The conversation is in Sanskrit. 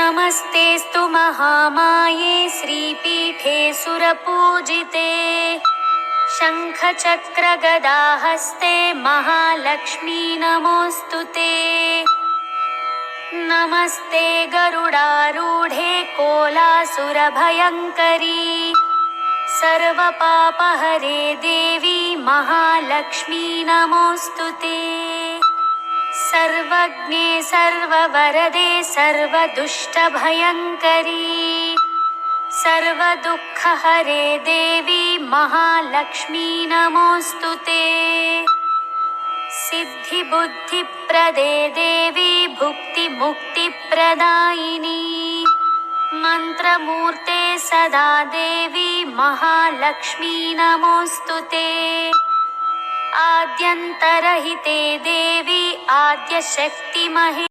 नमस्तेऽस्तु महामाये श्रीपीठे सुरपूजिते शङ्खचक्रगदाहस्ते महालक्ष्मी नमोऽस्तु ते। नमस्ते गरुडारूढे कोलासुरभयङ्करी सर्वपापहरे देवी महालक्ष्मी नमोऽस्तु ते। सर्वज्ञे सर्ववरदे सर्वदुष्टभयङ्करी सर्वदुःखहरे देवी महालक्ष्मी नमोऽस्तु ते। सिद्धिबुद्धिप्रदे देवी भुक्तिमुक्तिप्रदायिनी मन्त्रमूर्ते सदा देवी महालक्ष्मी नमोऽस्तु ते। आद्यन्तरहिते देवी आद्यशक्तिमहे